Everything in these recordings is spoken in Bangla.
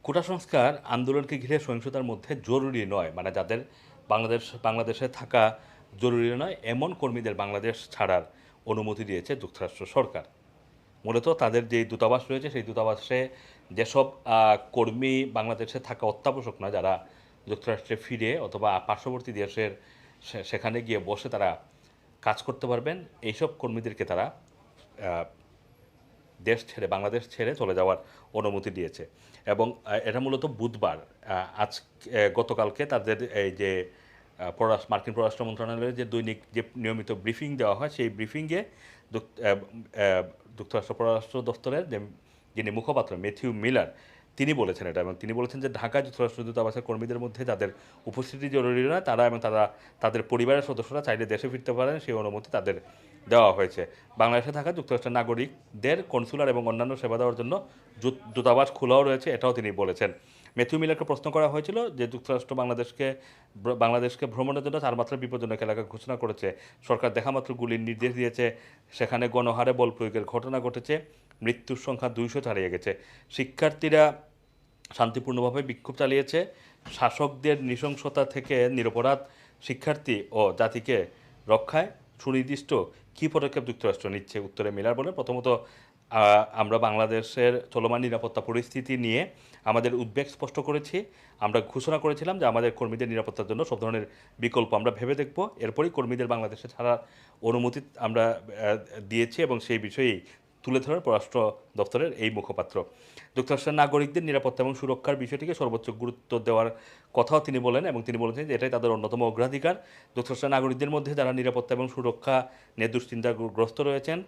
কোটা সংস্কার আন্দোলনকে ঘিরে সহিংসতার মধ্যে জরুরি নয়, মানে যাদের বাংলাদেশে থাকা জরুরি নয় এমন কর্মীদের বাংলাদেশ ছাড়ার অনুমতি দিয়েছে যুক্তরাষ্ট্র সরকার। মূলত তাদের যে দূতাবাস রয়েছে সেই দূতাবাসে যেসব কর্মী বাংলাদেশে থাকা অত্যাবশ্যক নয়, যারা যুক্তরাষ্ট্রে ফিরে অথবা পার্শ্ববর্তী দেশের সেখানে গিয়ে বসে তারা কাজ করতে পারবেন, এইসব কর্মীদেরকে তারা দেশ ছেড়ে বাংলাদেশ ছেড়ে চলে যাওয়ার অনুমতি দিয়েছে। এবং এটা মূলত বুধবার, আজ গতকালকে তাদের এই যে মার্কিন পররাষ্ট্র মন্ত্রণালয়ের যে দৈনিক যে নিয়মিত ব্রিফিং দেওয়া হয় সেই ব্রিফিংয়ে যুক্তরাষ্ট্র পররাষ্ট্র দপ্তরের যিনি মুখপাত্র ম্যাথিউ মিলার তিনি বলেছেন এটা, এবং তিনি বলেছেন যে ঢাকা যুক্তরাষ্ট্র দূতাবাসের কর্মীদের মধ্যে যাদের উপস্থিতি জরুরি নয় তারা এবং তাদের পরিবারের সদস্যরা চাইলে দেশে ফিরতে পারেন, সেই অনুমতি তাদের দেওয়া হয়েছে। বাংলাদেশে থাকা যুক্তরাষ্ট্রের নাগরিকদের কনসুলার এবং অন্যান্য সেবা দেওয়ার জন্য দূতাবাস খোলাও রয়েছে, এটাও তিনি বলেছেন। ম্যাথিউ মিলারকে প্রশ্ন করা হয়েছিল যে যুক্তরাষ্ট্র বাংলাদেশকে ভ্রমণের জন্য 4 মাত্রা বিপজ্জনক এলাকা ঘোষণা করেছে, সরকার দেখামাত্র গুলির নির্দেশ দিয়েছে, সেখানে গণহারে বল প্রয়োগের ঘটনা ঘটেছে, মৃত্যুর সংখ্যা 200 ছাড়িয়ে গেছে, শিক্ষার্থীরা শান্তিপূর্ণভাবে বিক্ষোভ চালিয়েছে, শাসকদের নৃশংসতা থেকে নিরপরাধ শিক্ষার্থী ও জাতিকে রক্ষায় সুনির্দিষ্ট কী পদক্ষেপ যুক্তরাষ্ট্র নিচ্ছে। উত্তরে মিলার বলেন, প্রথমত আমরা বাংলাদেশের চলমান নিরাপত্তা পরিস্থিতি নিয়ে আমাদের উদ্বেগ স্পষ্ট করেছি। আমরা ঘোষণা করেছিলাম যে আমাদের কর্মীদের নিরাপত্তার জন্য সব ধরনের বিকল্প আমরা ভেবে দেখব। এরপরই কর্মীদের বাংলাদেশে ছাড়ার অনুমতি আমরা দিয়েছি এবং সেই বিষয়েই তুলে ধরেন পররাষ্ট্র দপ্তরের এই মুখপাত্র। যুক্তরাষ্ট্রের নাগরিকদের নিরাপত্তা এবং সুরক্ষার বিষয়টিকে সর্বোচ্চ গুরুত্ব দেওয়ার কথাও তিনি বলেন, এবং তিনি বলেছেন যে এটাই তাদের অন্যতম অগ্রাধিকার। যুক্তরাষ্ট্রের নাগরিকদের মধ্যে যারা নিরাপত্তা এবং সুরক্ষা নিয়ে দুশ্চিন্তাগ্রস্ত রয়েছেন,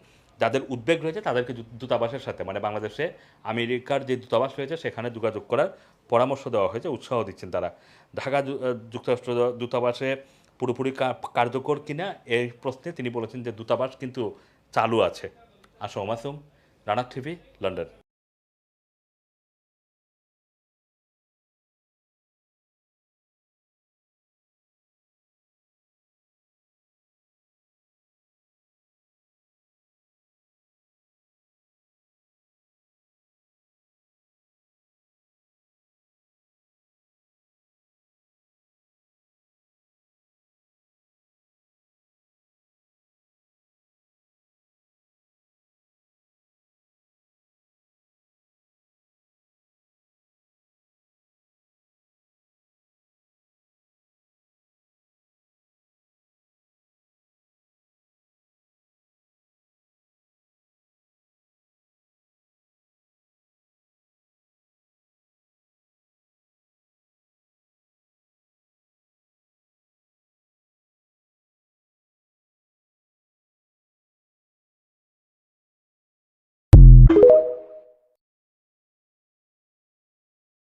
যাদের উদ্বেগ রয়েছে, তাদেরকে দূতাবাসের সাথে, মানে বাংলাদেশে আমেরিকার যে দূতাবাস রয়েছে সেখানে যোগাযোগ করার পরামর্শ দেওয়া হয়েছে, উৎসাহ দিচ্ছেন তারা। ঢাকা যুক্তরাষ্ট্র দূতাবাসে পুরোপুরি কার্যকর কিনা এই প্রশ্নে তিনি বলেছেন যে দূতাবাস কিন্তু চালু আছে। আসো মাসুম, রানা টিভি, লন্ডন।